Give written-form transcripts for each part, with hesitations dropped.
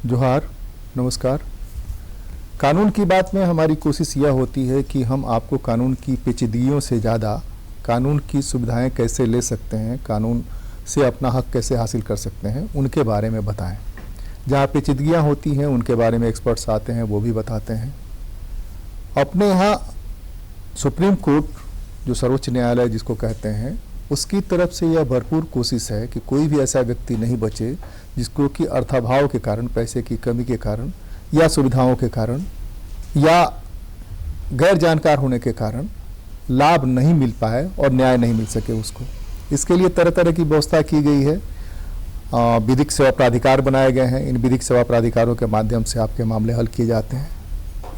जोहार, नमस्कार। कानून की बात में हमारी कोशिश यह होती है कि हम आपको कानून की पेचीदगियों से ज़्यादा कानून की सुविधाएं कैसे ले सकते हैं, कानून से अपना हक कैसे हासिल कर सकते हैं, उनके बारे में बताएं। जहाँ पेचीदगियाँ होती हैं उनके बारे में एक्सपर्ट्स आते हैं, वो भी बताते हैं। अपने यहाँ सुप्रीम कोर्ट, जो सर्वोच्च न्यायालय जिसको कहते हैं, उसकी तरफ से यह भरपूर कोशिश है कि कोई भी ऐसा व्यक्ति नहीं बचे जिसको कि अर्थाभाव के कारण, पैसे की कमी के कारण या सुविधाओं के कारण या गैर जानकार होने के कारण लाभ नहीं मिल पाए और न्याय नहीं मिल सके उसको। इसके लिए तरह तरह की व्यवस्था की गई है। विधिक सेवा प्राधिकार बनाए गए हैं। इन विधिक सेवा प्राधिकारों के माध्यम से आपके मामले हल किए जाते हैं।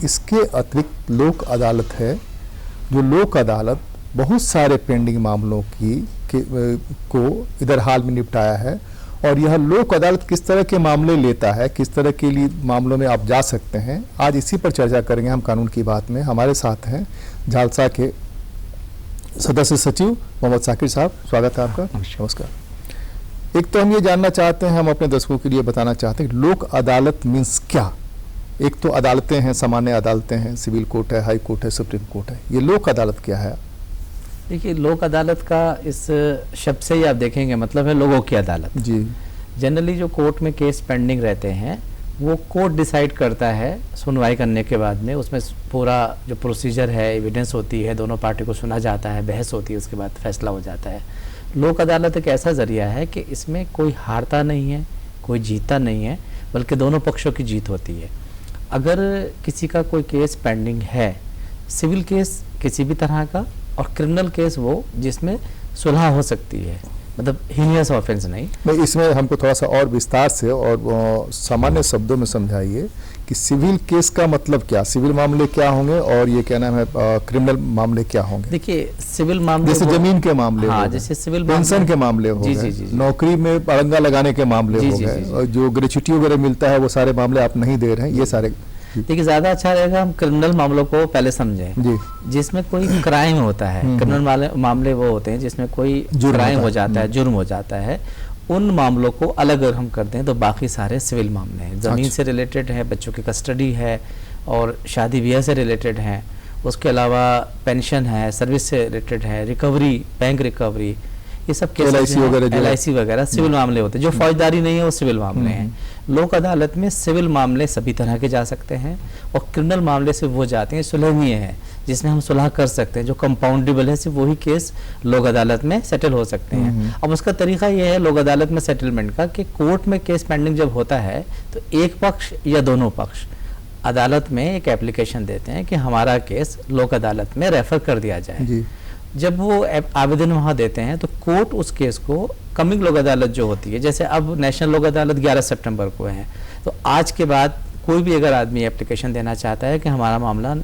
इसके अतिरिक्त लोक अदालत है, जो लोक अदालत बहुत सारे पेंडिंग मामलों को इधर हाल में निपटाया है। और यह लोक अदालत किस तरह के मामले लेता है, किस तरह के लिए मामलों में आप जा सकते हैं, आज इसी पर चर्चा करेंगे हम कानून की बात में। हमारे साथ हैं झालसा के सदस्य सचिव मोहम्मद साकिर साहब, स्वागत है आपका। नमस्कार। एक तो हम ये जानना चाहते हैं, हम अपने दर्शकों के लिए बताना चाहते हैं लोक अदालत मीन्स क्या। एक तो अदालतें हैं, सामान्य अदालतें हैं, सिविल कोर्ट है, हाई कोर्ट है, सुप्रीम कोर्ट है। ये लोक अदालत क्या है? देखिए, लोक अदालत का इस शब्द से ही आप देखेंगे मतलब है लोगों की अदालत जी। जनरली जो कोर्ट में केस पेंडिंग रहते हैं वो कोर्ट डिसाइड करता है सुनवाई करने के बाद में। उसमें पूरा जो प्रोसीजर है, एविडेंस होती है, दोनों पार्टी को सुना जाता है, बहस होती है, उसके बाद फैसला हो जाता है। लोक अदालत एक ऐसा जरिया है कि इसमें कोई हारता नहीं है, कोई जीतता नहीं है, बल्कि दोनों पक्षों की जीत होती है। अगर किसी का कोई केस पेंडिंग है, सिविल केस किसी भी तरह का और क्रिमिनल केस वो जिसमें सुलह हो सकती है, मतलब हीनियस ऑफेंस नहीं। इसमें हमको थोड़ा सा और विस्तार से और सामान्य शब्दों में समझाइए कि सिविल केस का मतलब क्या, सिविल मामले क्या होंगे और ये क्या नाम है क्रिमिनल मामले क्या होंगे? देखिए, सिविल मामले जैसे जमीन के मामले, हाँ, जैसे सिविल पेंशन के मामले हो गए, नौकरी में अड़ंगा लगाने के मामले हो गए, और जो ग्रेच्युटी वगैरह मिलता है वो सारे मामले आप नहीं दे रहे हैं, ये सारे। देखिए, ज़्यादा अच्छा रहेगा हम क्रिमिनल मामलों को पहले समझें जी। जिसमें कोई क्राइम होता है। क्रिमिनल मामले वो होते हैं जिसमें कोई क्राइम हो जाता है, जुर्म हो जाता है। उन मामलों को अलग अगर हम करते हैं तो बाकी सारे सिविल मामले हैं। ज़मीन से रिलेटेड है, बच्चों की कस्टडी है और शादी ब्याह से रिलेटेड है। उसके अलावा पेंशन है, सर्विस से रिलेटेड है, रिकवरी, बैंक रिकवरी, ये सब LIC वगैरह सिविल मामले होते हैं। जो फौजदारी नहीं है वो सिविल मामले हैं। लोक अदालत में सिविल मामले सभी तरह के जा सकते हैं और क्रिमिनल मामले से वो जाते हैं सुलहनीय है, जिसमें हम सुलह कर सकते हैं, जो कंपाउंडेबल है, सिर्फ वही केस लोक अदालत में सेटल हो सकते हैं। अब उसका तरीका ये है लोक अदालत में सेटलमेंट का कि कोर्ट में केस पेंडिंग जब होता है तो एक पक्ष या दोनों पक्ष अदालत में एक एप्लीकेशन देते हैं कि हमारा केस लोक अदालत में रेफर कर दिया जाए। जब वो आवेदन वहाँ देते हैं तो कोर्ट उस केस को कमिंग लोक अदालत जो होती है, जैसे अब नेशनल लोक अदालत 11 सितंबर को है, तो आज के बाद कोई भी अगर आदमी एप्लीकेशन देना चाहता है कि हमारा मामला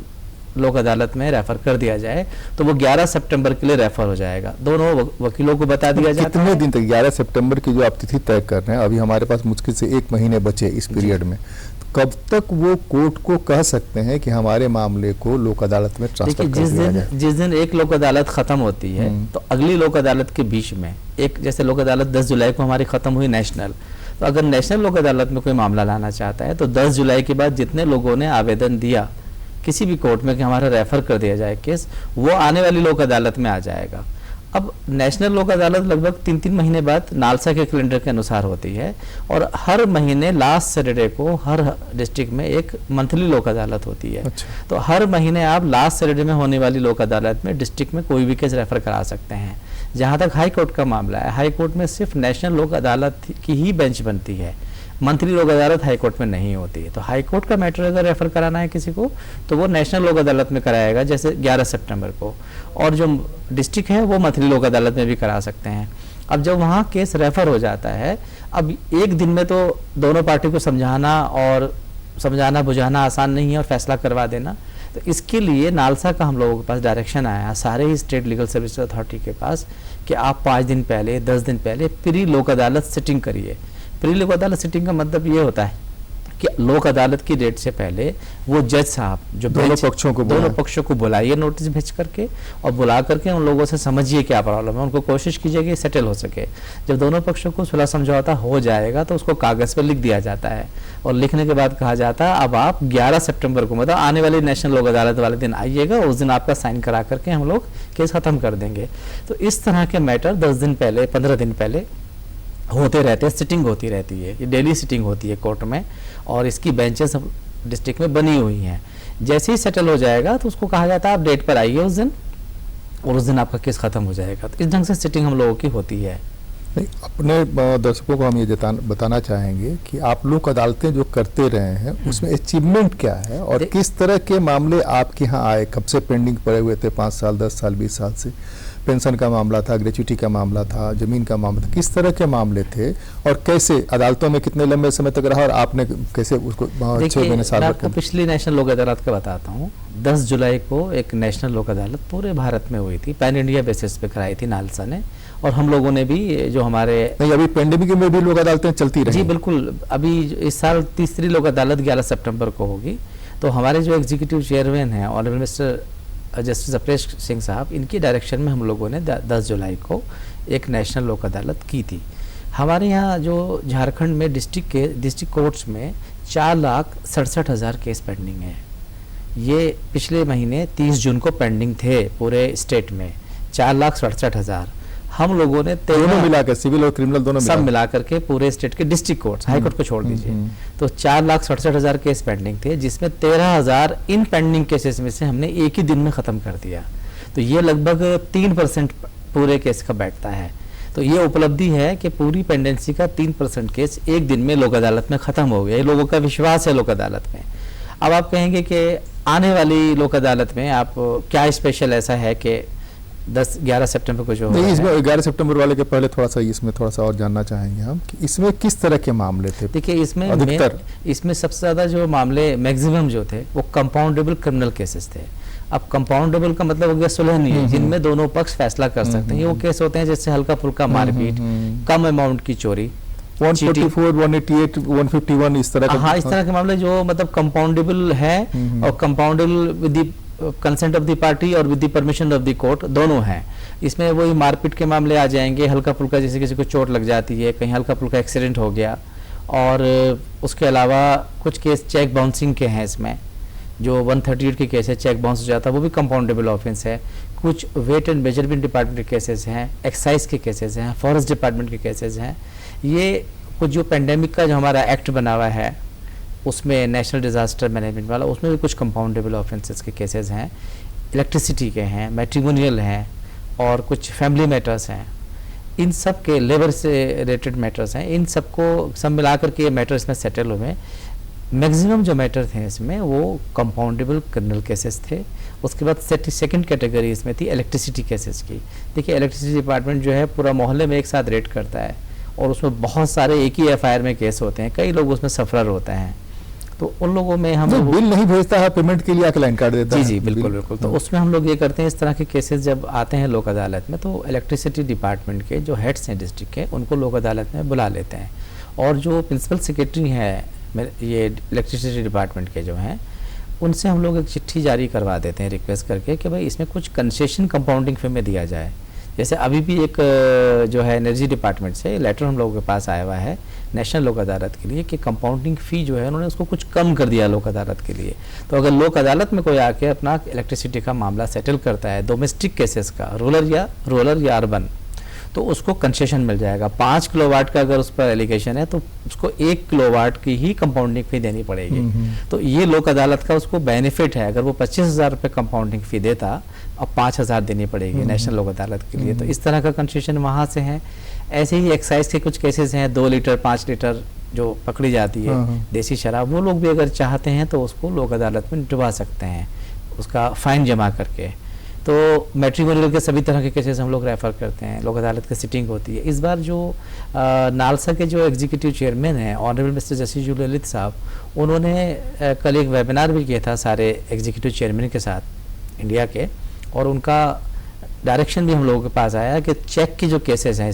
लोक अदालत में रेफर कर दिया जाए तो वो 11 सितंबर के लिए रेफर हो जाएगा। दोनों वकीलों को बता दिया जाता है। कितने दिन तक? 11 सितंबर की जो आप तिथि तय कर रहे हैं, अभी हमारे पास मुश्किल से 1 महीने बचे इस पीरियड में, कब तक वो कोर्ट को कह सकते हैं कि हमारे मामले को लोक अदालत में ट्रांसफर कर दिया जाए? जिस दिन एक लोक अदालत खत्म होती है तो अगली लोक अदालत के बीच में एक, जैसे लोक अदालत 10 जुलाई को हमारी खत्म हुई नेशनल, तो अगर नेशनल लोक अदालत में कोई मामला लाना चाहता है तो 10 जुलाई के बाद जितने लोगों ने आवेदन दिया किसी भी कोर्ट में कि हमारा रेफर कर दिया जाए केस, वो आने वाली लोक अदालत में आ जाएगा। अब नेशनल लोक अदालत लगभग 3-3 महीने बाद नालसा के कैलेंडर के अनुसार होती है और हर महीने लास्ट सैटरडे को हर डिस्ट्रिक्ट में एक मंथली लोक अदालत होती है। तो हर महीने आप लास्ट सैटरडे में होने वाली लोक अदालत में डिस्ट्रिक्ट में कोई भी केस रेफर करा सकते हैं। जहाँ तक हाई कोर्ट का मामला है, हाई कोर्ट में सिर्फ नेशनल लोक अदालत की ही बेंच बनती है, मंथली लोक अदालत हाई कोर्ट में नहीं होती है। तो हाई कोर्ट का मैटर अगर रेफर कराना है किसी को तो वो नेशनल लोक अदालत में कराएगा, जैसे 11 सितंबर को, और जो डिस्ट्रिक्ट है वो मंथली लोक अदालत में भी करा सकते हैं। अब जब वहाँ केस रेफर हो जाता है, अब एक दिन में तो दोनों पार्टी को समझाना बुझाना आसान नहीं है और फैसला करवा देना। तो इसके लिए नालसा का हम लोगों के पास डायरेक्शन आया सारे ही स्टेट लीगल सर्विस अथॉरिटी के पास कि आप 5 दिन पहले, 10 दिन पहले प्री लोक अदालत सिटिंग करिए। प्री लोक अदालत सिटिंग का मतलब ये होता है कि लोक अदालत की डेट से पहले वो जज साहब जो दोनों पक्षों को बुलाइए नोटिस भेज करके, और बुला करके उन लोगों से समझिए क्या प्रॉब्लम है, उनको कोशिश कीजिए कि सेटल हो सके। जब दोनों पक्षों को सुलह समझौता हो जाएगा तो उसको कागज पर लिख दिया जाता है, और लिखने के बाद कहा जाता है अब आप 11 सितंबर को, मतलब आने वाली नेशनल लोक अदालत वाले दिन आइएगा, उस दिन आपका साइन करा करके हम लोग केस खत्म कर देंगे। तो इस तरह के मैटर 10 दिन पहले 15 दिन पहले होते रहते हैं, सिटिंग होती रहती है, ये डेली सिटिंग होती है कोर्ट में, और इसकी बेंचेस डिस्ट्रिक्ट में बनी हुई हैं। जैसे ही सेटल हो जाएगा तो उसको कहा जाता है आप डेट पर आइए उस दिन, और उस दिन आपका केस खत्म हो जाएगा। तो इस ढंग से सिटिंग हम लोगों की होती है। नहीं, अपने दर्शकों को हम ये बताना चाहेंगे कि आप लोक अदालतें जो करते रहे हैं उसमें अचीवमेंट क्या है, और किस तरह के मामले आपके यहाँ आए, कब से पेंडिंग पड़े हुए थे, 5 साल 10 साल 20 साल से? पेंशन का मामला था, ग्रेच्युटी का मामला था, जमीन का मामला था, किस तरह के मामले थे और कैसे अदालतों में कितने लंबे समय तक रहा, और आपने कैसे उसको 6 महीने साल आपको पिछली नेशनल लोक अदालत का बताता हूँ। 10 जुलाई को एक नेशनल लोक अदालत पूरे भारत में हुई थी, पैन इंडिया बेसिस पे कराई थी नालसा ने, और हम लोगों ने भी जो हमारे नहीं, अभी पेंडेमिक में भी लोक अदालतें चलती रही। जी बिल्कुल, अभी इस साल तीसरी लोक अदालत 11 सितंबर को होगी। तो हमारे जो एग्जीक्यूटिव चेयरमैन हैं honourable mister justice Aparesh Singh साहब, इनकी डायरेक्शन में हम लोगों ने 10 जुलाई को एक नेशनल लोक अदालत की थी। हमारे यहाँ जो झारखंड में डिस्ट्रिक्ट कोर्ट्स में 4,67,000 केस पेंडिंग है। ये पिछले महीने 30 जून को पेंडिंग थे पूरे स्टेट में 4,67,000। हम लोगों ने दोनों मिलाकर, सिविल और क्रिमिनल दोनों सब मिला करके पूरे स्टेट के डिस्ट्रिक्ट कोर्ट, हाई कोर्ट को छोड़ दीजिए, तो 4,67,000 केस पेंडिंग थे, जिसमें 13,000 इन पेंडिंग केसेस में से हमने एक ही दिन में खत्म कर दिया। तो ये लगभग 3% पूरे केस का बैठता है। तो ये उपलब्धि है कि पूरी पेंडेंसी का 3% केस एक दिन में लोक अदालत में खत्म हो गया। ये लोगों का विश्वास है लोक अदालत में। अब आप कहेंगे कि आने वाली लोक अदालत में आप क्या स्पेशल ऐसा है कि 11 सितंबर को जो नहीं, इसमें 11 सितंबर वाले के पहले इसमें थोड़ा सा और जानना चाहेंगे हम कि इसमें किस तरह के मामले थे। देखिए, इसमें सबसे ज़्यादा जो मामले मैक्सिमम जो थे वो कंपाउंडेबल क्रिमिनल केसेस थे। अब कंपाउंडेबल का मतलब हो गया सुलह नहीं है, जिनमें दोनों पक्ष फैसला कर सकते हैं। ये वो केस होते हैं जैसे हल्का फुल्का मारपीट, कम अमाउंट की चोरी, 144, 188, 151 इस तरह के। हाँ, इस तरह के मामले जो मतलब कंपाउंडेबल है, और compoundable with the consent of the party और with the permission of the court दोनों हैं। इसमें वही मारपीट के मामले आ जाएंगे, हल्का फुल्का जैसे किसी को चोट लग जाती है, कहीं हल्का फुल्का एक्सीडेंट हो गया, और उसके अलावा कुछ केस चेक बाउंसिंग के हैं। इसमें जो 138 के केस है, चेक बाउंस हो जाता है, वो भी कंपाउंडेबल ऑफेंस है। कुछ वेट एंड मेजरमेंट डिपार्टमेंट के केसेस हैं, एक्साइज के केसेस हैं, फॉरेस्ट डिपार्टमेंट के केसेस हैं। ये कुछ जो पेंडेमिक का जो हमारा एक्ट बना हुआ है उसमें नेशनल डिजास्टर मैनेजमेंट वाला, उसमें भी कुछ कंपाउंडेबल ऑफेंसेस के केसेस हैं। इलेक्ट्रिसिटी के हैं, मैट्रिमोनियल हैं, और कुछ फैमिली मैटर्स हैं। इन सब के लेबर से रिलेटेड मैटर्स हैं। इन सबको सब मिला करके ये मैटर्स में सेटल हुए। मैक्सिमम जो मैटर थे इसमें वो कंपाउंडेबल क्रिमिनल केसेस थे। उसके बाद सेकंड कैटेगरी इसमें थी इलेक्ट्रिसिटी केसेस की। देखिए, इलेक्ट्रिसिटी डिपार्टमेंट जो है पूरा मोहल्ले में एक साथ रेड करता है, और उसमें बहुत सारे एक ही एफआईआर में केस होते हैं, कई लोग उसमें सफरर होते हैं। तो उन लोगों में हम बिल नहीं भेजता है, पेमेंट के लिए आके लाइन काट देता है। जी बिल्कुल बिल्कुल। तो उसमें हम लोग ये करते हैं, इस तरह के केसेस जब आते हैं लोक अदालत में, तो इलेक्ट्रिसिटी डिपार्टमेंट के जो हेड्स हैं डिस्ट्रिक्ट के, उनको लोक अदालत में बुला लेते हैं। और जो प्रिंसिपल सेक्रेटरी हैं ये इलेक्ट्रिसिटी डिपार्टमेंट के जो हैं, उनसे हम लोग एक चिट्ठी जारी करवा देते हैं रिक्वेस्ट करके कि भाई इसमें कुछ कंसेशन कंपाउंडिंग फी में दिया जाए। जैसे अभी भी एक जो है एनर्जी डिपार्टमेंट से लेटर हम लोगों के पास आया हुआ है नेशनल लोक अदालत के लिए कि कंपाउंडिंग फ़ी जो है उन्होंने उसको कुछ कम कर दिया लोक अदालत के लिए। तो अगर लोक अदालत में कोई आके अपना इलेक्ट्रिसिटी का मामला सेटल करता है, डोमेस्टिक केसेस का, रूरल या अर्बन, तो उसको कंसेशन मिल जाएगा। 5 किलोवाट का अगर उस पर एलिगेशन है तो उसको 1 किलोवाट की ही कंपाउंडिंग फ़ी देनी पड़ेगी। तो ये लोक अदालत का उसको बेनिफिट है। अगर वो 25,000 रुपये कंपाउंडिंग फ़ी देता, अब 5,000 देनी पड़ेगी नेशनल लोक अदालत के लिए। तो इस तरह का कंसेशन वहाँ से है। ऐसे ही एक्साइज के कुछ केसेस हैं, 2 लीटर 5 लीटर जो पकड़ी जाती है देसी शराब, वो लोग भी अगर चाहते हैं तो उसको लोक अदालत में निटवा सकते हैं, उसका फाइन जमा करके। तो मैट्रिमोनियल के सभी तरह के केसेस हम लोग रेफर करते हैं, लोक अदालत की सिटिंग होती है। इस बार जो नालसा के जो एग्जीक्यूटिव चेयरमैन हैं ऑनरेबल मिस्टर जस्टिस ललित साहब, उन्होंने कल एक वेबिनार भी किया था सारे एग्जीक्यूटिव चेयरमैन के साथ इंडिया के, और उनका डायरेक्शन भी हम लोगों के पास आया कि चेक की जो केसेस हैं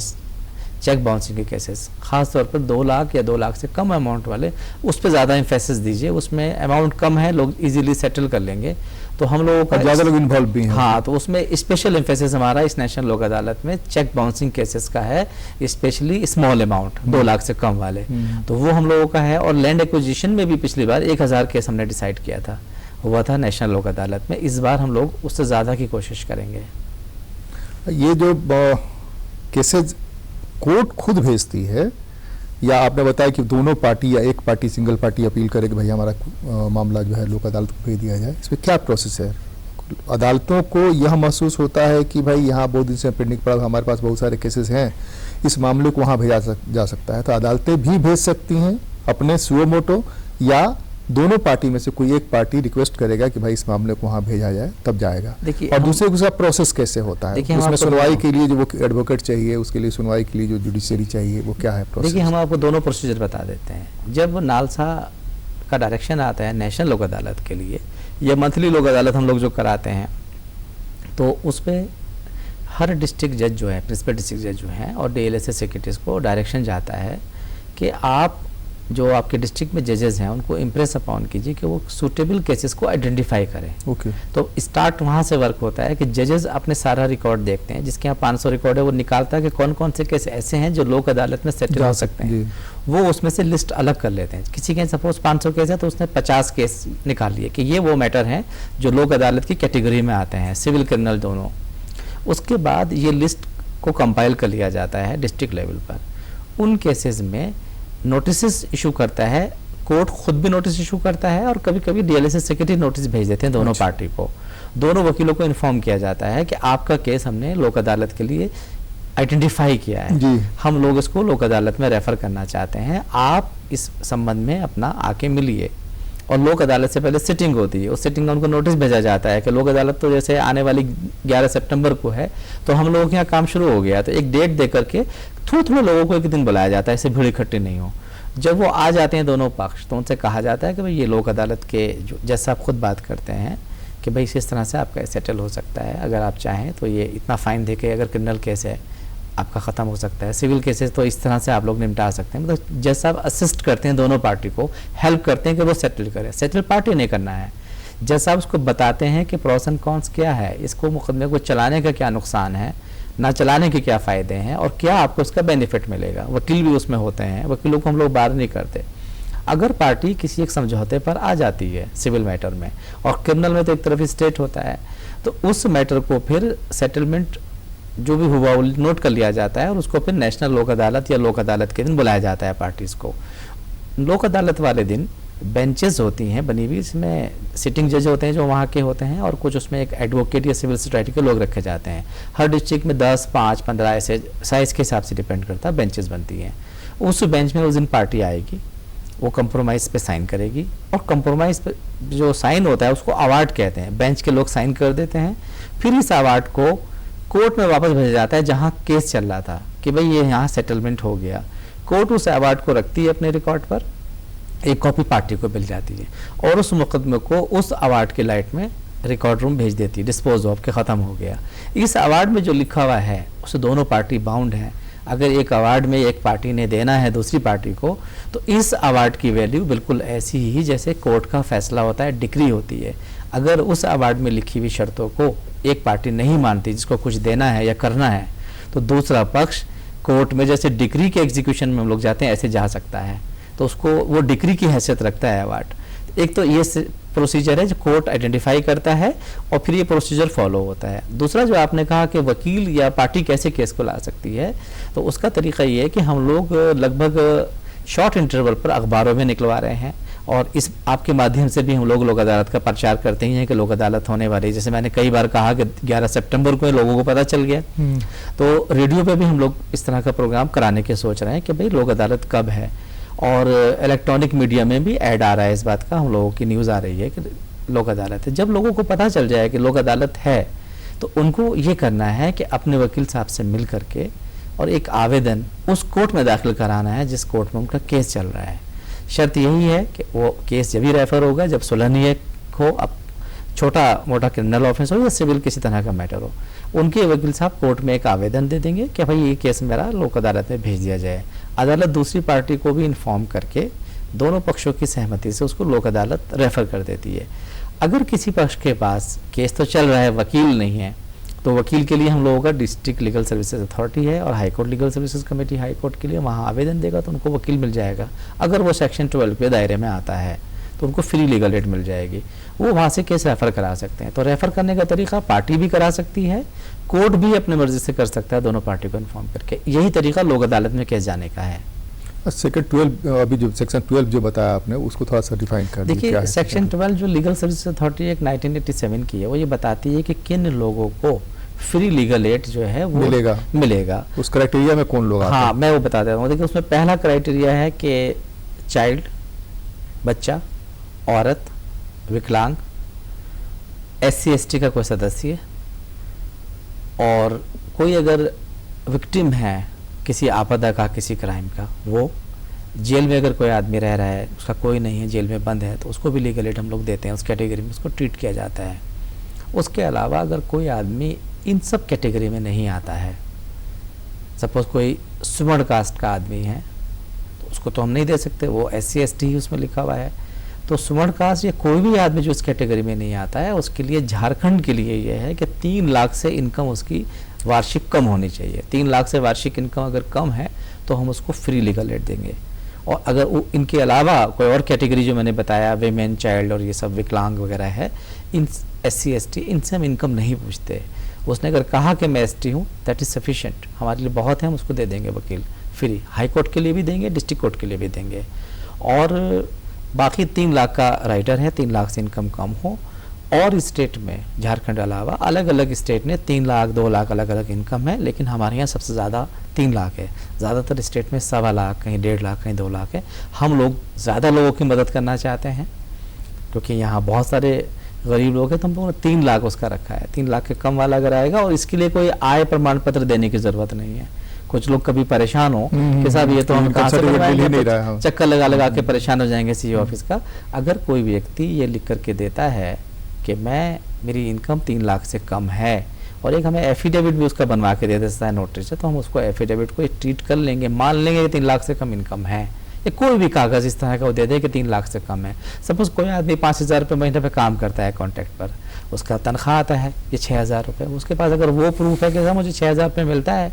चेक बाउंसिंग के केसेस, खास तौर पर 2 लाख या 2 लाख से कम अमाउंट वाले, उस पर ज़्यादा एम्फेसिस दीजिए। उसमें अमाउंट कम है, लोग इजीली सेटल कर लेंगे, तो हम लोगों का ज़्यादा लोग इन्वॉल्व भी हैं। हाँ, तो उसमें स्पेशल एम्फेसिस हमारा इस नेशनल लोक अदालत में चेक बाउंसिंग केसेस का है, स्पेशली स्मॉल अमाउंट 2 लाख से कम वाले, तो वो हम लोगों का है। और लैंड एक्विजिशन में भी पिछली बार 1000 केस हमने डिसाइड किया था, हुआ था नेशनल लोक अदालत में। इस बार हम लोग उससे ज़्यादा की कोशिश करेंगे। ये जो केसेज कोर्ट खुद भेजती है, या आपने बताया कि दोनों पार्टी या एक पार्टी सिंगल पार्टी अपील करे कि भाई हमारा मामला जो है लोक अदालत को भेज दिया जाए, इसमें क्या प्रोसेस है? अदालतों को यह महसूस होता है कि भाई यहाँ बहुत दिन से पेंडिंग पड़ा, हमारे पास बहुत सारे केसेस हैं, इस मामले को वहाँ भेजा जा सकता है, तो अदालतें भी भेज सकती हैं अपने सुओ मोटो, या दोनों पार्टी में से कोई एक पार्टी रिक्वेस्ट करेगा कि भाई इस मामले को वहाँ भेजा जाए तब जाएगा? और दूसरे उसका प्रोसेस कैसे होता है? उसमें सुनवाई के लिए जो वो एडवोकेट चाहिए, उसके लिए सुनवाई के लिए जो जुडिशरी चाहिए, वो क्या है प्रोसेस? देखिए, हम आपको दोनों प्रोसीजर बता देते हैं। जब नालसा का डायरेक्शन आता है नेशनल लोक अदालत के लिए, या मंथली लोक अदालत हम लोग जो कराते हैं, तो उस पर हर डिस्ट्रिक्ट जज जो है, प्रिंसिपल डिस्ट्रिक्ट जज जो है, और DLSS सेक्रेटरीज को डायरेक्शन जाता है कि आप जो आपके डिस्ट्रिक्ट में जजेस हैं उनको इम्प्रेस अपॉन कीजिए कि वो सूटेबल केसेस को आइडेंटिफाई करें। तो स्टार्ट वहाँ से वर्क होता है कि जजेस अपने सारा रिकॉर्ड देखते हैं, जिसके यहाँ 500 रिकॉर्ड है, वो निकालता है कि कौन कौन से केस ऐसे हैं जो लोक अदालत में सेटल हो सकते हैं। वो उसमें से लिस्ट अलग कर लेते हैं। किसी के सपोज 500 केस है तो उसने 50 केस निकाल लिए कि ये वो मैटर हैं जो लोक अदालत की कैटेगरी में आते हैं, सिविल क्रिमिनल दोनों। उसके बाद ये लिस्ट को कंपाइल कर लिया जाता है डिस्ट्रिक्ट लेवल पर। उन केसेस में नोटिस इशू करता है कोर्ट, खुद भी नोटिस इशू करता है, और कभी कभी DLSS सेक्रेटरी नोटिस भेज देते हैं दोनों पार्टी को। दोनों वकीलों को इन्फॉर्म किया जाता है कि आपका केस हमने लोक अदालत के लिए आइडेंटिफाई किया है, हम लोग इसको लोक अदालत में रेफर करना चाहते हैं, आप इस संबंध में अपना आके मिलिए। और लोक अदालत से पहले सिटिंग होती है, उस सिटिंग में उनको नोटिस भेजा जाता है कि लोक अदालत तो जैसे आने वाली 11 सितंबर को है, तो हम लोगों के यहाँ काम शुरू हो गया, तो एक डेट दे करके थोड़े लोगों को एक दिन बुलाया जाता है, ऐसे भीड़ इकट्ठी नहीं हो। जब वो आ जाते हैं दोनों पक्ष, तो उनसे कहा जाता है कि भाई ये लोक अदालत के जो जैसा आप खुद बात करते हैं कि भाई इस तरह से आपका सेटल हो सकता है, अगर आप चाहें तो ये इतना फाइन दे के, अगर क्रिमिनल केस है आपका ख़त्म हो सकता है, सिविल केसेस तो इस तरह से आप लोग निपटा सकते हैं। मतलब जैसा आप असिस्ट करते हैं दोनों पार्टी को, हेल्प करते हैं कि वो सेटल करें, सेटल पार्टी नहीं करना है। जैसा आप उसको बताते हैं कि प्रोस एंड कॉन्स क्या है, इसको मुकदमे को चलाने का क्या नुकसान है, ना चलाने के क्या फ़ायदे हैं, और क्या आपको उसका बेनिफिट मिलेगा। वकील भी उसमें होते हैं, वकीलों को हम लोग बाहर नहीं करते। अगर पार्टी किसी एक समझौते पर आ जाती है सिविल मैटर में, और क्रिमिनल में तो एक तरफ स्टेट होता है, तो उस मैटर को फिर सेटलमेंट जो भी हुआ वो नोट कर लिया जाता है, और उसको फिर नेशनल लोक अदालत या लोक अदालत के दिन बुलाया जाता है पार्टीज़ को। लोक अदालत वाले दिन बेंचेस होती हैं बनी हुई, इसमें सिटिंग जज होते हैं जो वहाँ के होते हैं, और कुछ उसमें एक एडवोकेट या सिविल सोसाइटी के लोग रखे जाते हैं। हर डिस्ट्रिक्ट में 10, 5, 15 ऐसे साइज़ के हिसाब से डिपेंड करता है, बेंचेस बनती हैं। उस बेंच में उस दिन पार्टी आएगी, वो कंप्रोमाइज़ पे साइन करेगी, और कंप्रोमाइज़ पे जो साइन होता है उसको अवार्ड कहते हैं। बेंच के लोग साइन कर देते हैं, फिर इस अवार्ड को कोर्ट में वापस भेजा जाता है जहाँ केस चल रहा था कि भाई ये यहाँ सेटलमेंट हो गया। कोर्ट उस अवार्ड को रखती है अपने रिकॉर्ड पर, एक कॉपी पार्टी को मिल जाती है, और उस मुकदमे को उस अवार्ड के लाइट में रिकॉर्ड रूम भेज देती है, डिस्पोज ऑफ के ख़त्म हो गया। इस अवार्ड में जो लिखा हुआ है उससे दोनों पार्टी बाउंड हैं। अगर एक अवार्ड में एक पार्टी ने देना है दूसरी पार्टी को, तो इस अवार्ड की वैल्यू बिल्कुल ऐसी ही जैसे कोर्ट का फैसला होता है, डिक्री होती है। अगर उस अवार्ड में लिखी हुई शर्तों को एक पार्टी नहीं मानती, जिसको कुछ देना है या करना है, तो दूसरा पक्ष कोर्ट में जैसे डिक्री के एग्जीक्यूशन में हम लोग जाते हैं ऐसे जा सकता है, तो उसको वो डिक्री की हैसियत रखता है अवार्ड। एक तो ये प्रोसीजर है जो कोर्ट आइडेंटिफाई करता है, और फिर ये प्रोसीजर फॉलो होता है। दूसरा जो आपने कहा कि वकील या पार्टी कैसे केस को ला सकती है, तो उसका तरीका ये है कि हम लोग लगभग शॉर्ट इंटरवल पर अखबारों में निकलवा रहे हैं, और इस आपके माध्यम से भी हम लोग लोक अदालत का प्रचार करते ही हैं कि लोक अदालत होने वाली है। जैसे मैंने कई बार कहा कि 11 सितंबर को लोगों को पता चल गया, तो रेडियो पे भी हम लोग इस तरह का प्रोग्राम कराने के सोच रहे हैं कि भाई लोक अदालत कब है, और इलेक्ट्रॉनिक मीडिया में भी ऐड आ रहा है इस बात का, हम लोगों की न्यूज़ आ रही है कि लोक अदालत है। जब लोगों को पता चल जाए कि लोक अदालत है, तो उनको ये करना है कि अपने वकील साहब से मिल करके और एक आवेदन उस कोर्ट में दाखिल कराना है जिस कोर्ट में उनका केस चल रहा है। शर्त यही है कि वो केस जब ही रेफर होगा जब सुलह नियत हो। अब छोटा मोटा क्रिमिनल ऑफेंस हो या सिविल किसी तरह का मैटर हो, उनके वकील साहब कोर्ट में एक आवेदन दे देंगे कि भाई ये केस मेरा लोक अदालत में भेज दिया जाए। अदालत दूसरी पार्टी को भी इन्फॉर्म करके दोनों पक्षों की सहमति से उसको लोक अदालत रेफर कर देती है। अगर किसी पक्ष के पास केस तो चल रहा है, वकील नहीं है, तो वकील के लिए हम लोगों का डिस्ट्रिक्ट लीगल सर्विसेज अथॉरिटी है और high court legal services committee high court के लिए, वहाँ आवेदन देगा तो उनको वकील मिल जाएगा। अगर वो सेक्शन 12 के दायरे में आता है तो उनको फ्री लीगल एड मिल जाएगी, वो वहाँ से केस रेफर करा सकते हैं। तो रेफर करने का तरीका पार्टी भी करा सकती है, कोर्ट भी अपनी मर्जी से कर सकता है, दोनों पार्टी को इन्फॉर्म करके। यही तरीका लोक अदालत में केस जाने का है। सेक्शन 12 अभी जो सेक्शन 12 जो बताया आपने उसको थोड़ा सा डिफाइन कर दीजिए। देखिए सेक्शन 12 जो लीगल सर्विस अथॉरिटी एक 1987 की है, वो ये बताती है कि किन लोगों को फ्री लीगल एड जो है वो मिलेगा। उस क्राइटेरिया में कौन लोग आते हैं? हाँ, मैं वो बता देता हूँ। देखिए उसमें पहला क्राइटेरिया है कि चाइल्ड, बच्चा, औरत, विकलांग, SC ST का कोई सदस्य, और कोई अगर विक्टिम है किसी आपदा का, किसी क्राइम का, वो जेल में अगर कोई आदमी रह रहा है, उसका कोई नहीं है, जेल में बंद है, तो उसको भी लीगल एड हम लोग देते हैं, उस कैटेगरी में उसको ट्रीट किया जाता है। उसके अलावा अगर कोई आदमी इन सब कैटेगरी में नहीं आता है, सपोज कोई स्वर्ण कास्ट का आदमी है, तो उसको तो हम नहीं दे सकते, वो SC ST ही उसमें लिखा हुआ है। तो स्वर्ण कास्ट या कोई भी आदमी जो इस कैटेगरी में नहीं आता है, उसके लिए झारखंड के लिए ये है कि 3 लाख से इनकम उसकी वार्षिक कम होनी चाहिए। 3 लाख से वार्षिक इनकम अगर कम है तो हम उसको फ्री लीगल एड देंगे। और अगर वो इनके अलावा कोई और कैटेगरी जो मैंने बताया, वेमेन, चाइल्ड और ये सब विकलांग वगैरह है, इन SC ST इनसे हम इनकम नहीं पूछते। उसने अगर कहा कि मैं ST हूँ, दैट इज़ सफिशिएंट, हमारे लिए बहुत है, हम उसको दे देंगे वकील फ्री। हाई कोर्ट के लिए भी देंगे, डिस्ट्रिक्ट कोर्ट के लिए भी देंगे। और बाकी 3 लाख का राइटर है, 3 लाख से इनकम कम हो, और स्टेट में झारखंड अलावा अलग अलग स्टेट में 3 लाख 2 लाख अलग अलग इनकम है, लेकिन हमारे यहाँ सबसे ज़्यादा 3 लाख है। ज़्यादातर स्टेट में 1.25 लाख, कहीं 1.5 लाख, कहीं 2 लाख है। हम लोग ज़्यादा लोगों की मदद करना चाहते हैं क्योंकि यहाँ बहुत सारे गरीब लोग हैं, तो हम लोगों ने 3 लाख उसका रखा है। 3 लाख के कम वाला अगर आएगा, और इसके लिए कोई आय प्रमाण पत्र देने की ज़रूरत नहीं है। कुछ लोग कभी परेशान हो कि साहब ये तो हम कहाँ से बनवाएंगे, चक्कर लगा लगा के परेशान हो जाएंगे CEO ऑफिस का। अगर कोई व्यक्ति ये लिख करके देता है कि मेरी इनकम 3 लाख से कम है, और एक हमें एफिडेविट भी उसका बनवा के दे देता है नोटिस से, तो हम उसको एफिडेविट को ट्रीट कर लेंगे, मान लेंगे कि 3 लाख से कम इनकम है। या कोई भी कागज़ इस तरह का वो दे दे कि 3 लाख से कम है। सपोज कोई आदमी 5,000 रुपये महीने पे काम करता है कॉन्ट्रैक्ट पर, उसका तनख्वाह आता है ये 6,000 रुपये, उसके पास अगर वो प्रूफ है कि मुझे 6,000 रुपये मिलता है,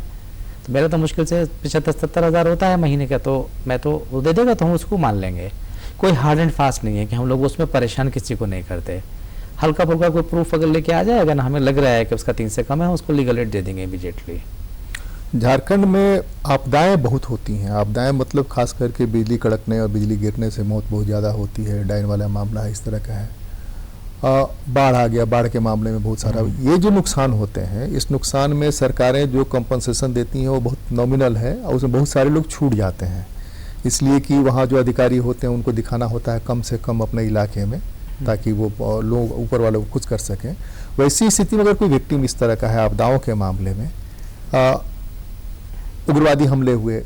तो मेरा तो मुश्किल से 75-70 हज़ार होता है महीने का, तो मैं तो वो दे देगा, तो हम उसको मान लेंगे। कोई हार्ड एंड फास्ट नहीं है कि हम लोग उसमें परेशान किसी को नहीं करते। हल्का फुल्का कोई प्रूफ अगर लेके आ जाएगा ना, हमें लग रहा है कि उसका 3 से कम है, उसको लीगल एड दे देंगे इमीडिएटली। झारखंड में आपदाएं बहुत होती हैं। आपदाएं मतलब खास करके बिजली कड़कने और बिजली गिरने से मौत बहुत ज़्यादा होती है। डायन वाला मामला इस तरह का है। बाढ़ आ गया, बाढ़ के मामले में बहुत सारा ये जो नुकसान होते हैं, इस नुकसान में सरकारें जो कंपनसेशन देती हैं वो बहुत नॉमिनल है, और उसमें बहुत सारे लोग छूट जाते हैं, इसलिए कि वहाँ जो अधिकारी होते हैं उनको दिखाना होता है कम से कम अपने इलाके में, ताकि वो लोग ऊपर वाले को कुछ कर सकें। वैसी स्थिति में अगर कोई विक्टिम इस तरह का है आपदाओं के मामले में, उग्रवादी हमले हुए,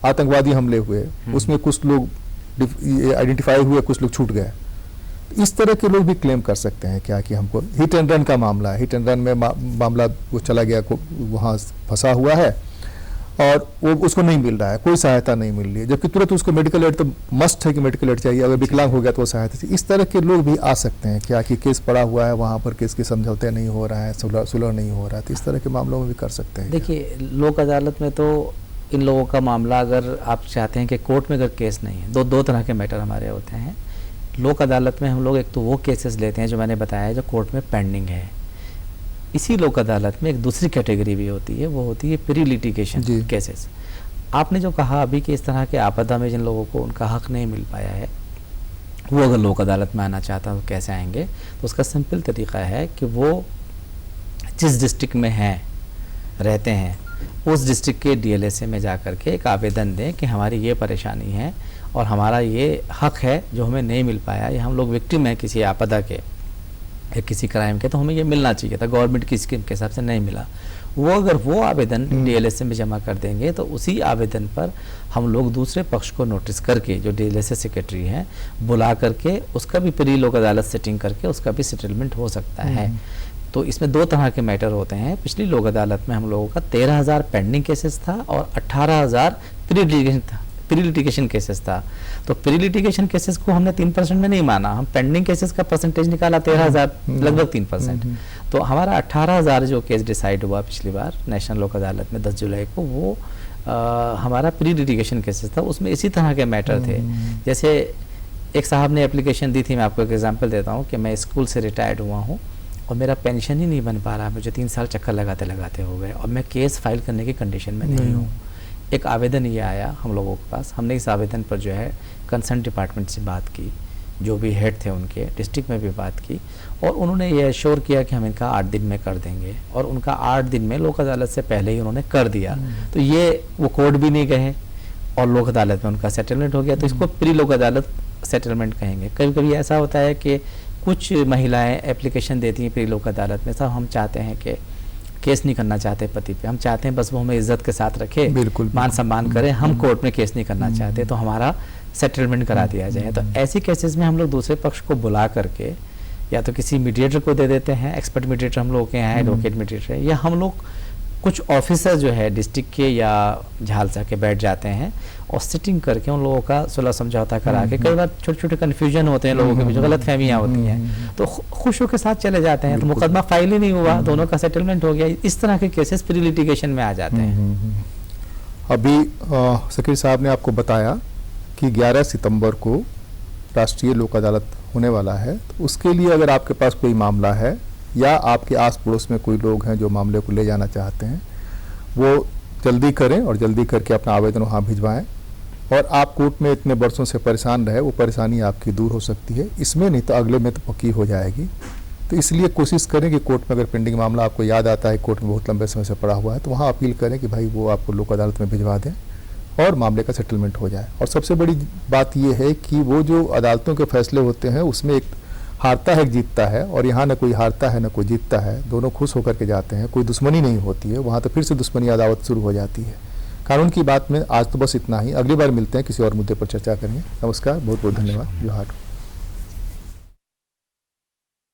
आतंकवादी हमले हुए, उसमें कुछ लोग आइडेंटिफाई हुए, कुछ लोग छूट गए, इस तरह के लोग भी क्लेम कर सकते हैं क्या कि हमको हिट एंड रन का मामला है, हिट एंड रन में मामला वो चला गया, वहाँ फंसा हुआ है और वो उसको नहीं मिल रहा है, कोई सहायता नहीं मिल रही है, जबकि तुरंत उसको मेडिकल एड तो मस्ट है कि मेडिकल एड चाहिए, अगर विकलांग हो गया तो वो सहायता चाहिए। इस तरह के लोग भी आ सकते हैं क्या कि केस पड़ा हुआ है, वहाँ पर केस के समझौते नहीं हो रहा है, सुलह नहीं हो रहा है, तो इस तरह के मामलों में भी कर सकते हैं। देखिए लोक अदालत में तो इन लोगों का मामला, अगर आप चाहते हैं कि कोर्ट में अगर केस नहीं है, दो तरह के मैटर हमारे होते हैं। लोक अदालत में हम लोग एक तो वो केसेस लेते हैं जो मैंने बताया जो कोर्ट में पेंडिंग है। इसी लोक अदालत में एक दूसरी कैटेगरी भी होती है, वो होती है प्री लिटिगेशन केसेस। आपने जो कहा अभी कि इस तरह के आपदा में जिन लोगों को उनका हक नहीं मिल पाया है, वो अगर लोक अदालत में आना चाहता है तो कैसे आएंगे? तो उसका सिंपल तरीका है कि वो जिस डिस्ट्रिक्ट में हैं, रहते हैं, उस डिस्ट्रिक्ट के DLSA में जा कर के एक आवेदन दें कि हमारी ये परेशानी है और हमारा ये हक है जो हमें नहीं मिल पाया, या हम लोग विक्टिम हैं किसी आपदा के या किसी क्राइम के, तो हमें ये मिलना चाहिए था, गवर्नमेंट की स्कीम के हिसाब से नहीं मिला। वो अगर वो आवेदन डीएलएसए में जमा कर देंगे तो उसी आवेदन पर हम लोग दूसरे पक्ष को नोटिस करके जो डीएलएसए सेक्रेटरी हैं बुला करके उसका भी प्री लोक अदालत सेटिंग करके उसका भी सेटलमेंट हो सकता है। तो इसमें दो तरह के मैटर होते हैं। पिछली लोक अदालत में हम लोगों का 13,000 पेंडिंग केसेस था और 18,000 प्री लिटिगेशन केसेस था। तो प्री लिटिगेशन केसेस को हमने 3% में नहीं माना, हम पेंडिंग केसेस का परसेंटेज निकाला 13,000 लगभग 3%। तो हमारा 18,000 जो केस डिसाइड हुआ पिछली बार नेशनल लोक अदालत में 10 जुलाई को, वो हमारा प्री लिटिगेशन केसेस था। उसमें इसी तरह के मैटर थे। जैसे एक साहब ने एप्लीकेशन दी थी, मैं आपको एक एग्जाम्पल देता हूँ कि मैं स्कूल से रिटायर्ड हुआ हूँ और मेरा पेंशन ही नहीं बन पा रहा, मुझे 3 साल चक्कर लगाते लगाते हो गए और मैं केस फाइल करने की कंडीशन में नहीं हूँ। एक आवेदन ये आया हम लोगों के पास, हमने इस आवेदन पर जो है कंसर्न डिपार्टमेंट से बात की, जो भी हेड थे उनके, डिस्ट्रिक्ट में भी बात की और उन्होंने ये एश्योर किया कि हम इनका 8 दिन में कर देंगे और उनका 8 दिन में लोक अदालत से पहले ही उन्होंने कर दिया। तो ये वो कोर्ट भी नहीं गए और लोक अदालत में उनका सेटलमेंट हो गया। तो इसको प्री लोक अदालत सेटलमेंट कहेंगे। कभी कभी ऐसा होता है कि कुछ महिलाएं एप्लीकेशन देती हैं प्री लोक अदालत में, साहब हम चाहते हैं कि केस नहीं करना चाहते पति पे, हम चाहते हैं बस वो हमें इज्जत के साथ रखे, मान सम्मान करे, हम कोर्ट में केस नहीं करना चाहते, तो हमारा सेटलमेंट करा दिया जाए। तो ऐसी केसेस में हम लोग दूसरे पक्ष को बुला करके या तो किसी मीडिएटर को दे देते हैं, एक्सपर्ट मीडिएटर हम लोग के यहाँ एडवोकेट मीडिएटर, या हम लोग कुछ ऑफिसर जो है डिस्ट्रिक्ट के या झालसा के बैठ जाते हैं और सिटिंग करके उन लोगों का सुलह समझौता करा के, कई बार छोटे छोटे कन्फ्यूजन होते हैं लोगों के बीच, गलत फहमियाँ होती हैं, तो खुशियों के साथ चले जाते हैं। तो मुकदमा फाइल ही नहीं हुआ, दोनों का सेटलमेंट हो गया। इस तरह के केसेस प्री लिटिगेशन में आ जाते हैं। अभी सकीर साहब ने आपको बताया कि 11 सितंबर को राष्ट्रीय लोक अदालत होने वाला है, तो उसके लिए अगर आपके पास कोई मामला है या आपके आस पड़ोस में कोई लोग हैं जो मामले को ले जाना चाहते हैं, वो जल्दी करें और जल्दी करके अपना आवेदन वहाँ भिजवाएं। और आप कोर्ट में इतने वर्षों से परेशान रहे, वो परेशानी आपकी दूर हो सकती है, इसमें नहीं तो अगले में तो पक्की हो जाएगी। तो इसलिए कोशिश करें कि कोर्ट में अगर पेंडिंग मामला आपको याद आता है कोर्ट में बहुत लंबे समय से पड़ा हुआ है, तो वहाँ अपील करें कि भाई वो आपको लोक अदालत में भिजवा दें और मामले का सेटलमेंट हो जाए। और सबसे बड़ी बात ये है कि वो जो अदालतों के फैसले होते हैं उसमें एक हारता है, एक जीतता है, और यहाँ न कोई हारता है न कोई जीतता है, दोनों खुश होकर के जाते हैं, कोई दुश्मनी नहीं होती है। वहाँ तो फिर से दुश्मनी अदावत शुरू हो जाती है। कानून की बात में आज तो बस इतना ही, अगली बार मिलते हैं, किसी और मुद्दे पर चर्चा करेंगे। नमस्कार, बहुत बहुत धन्यवाद। जोहार।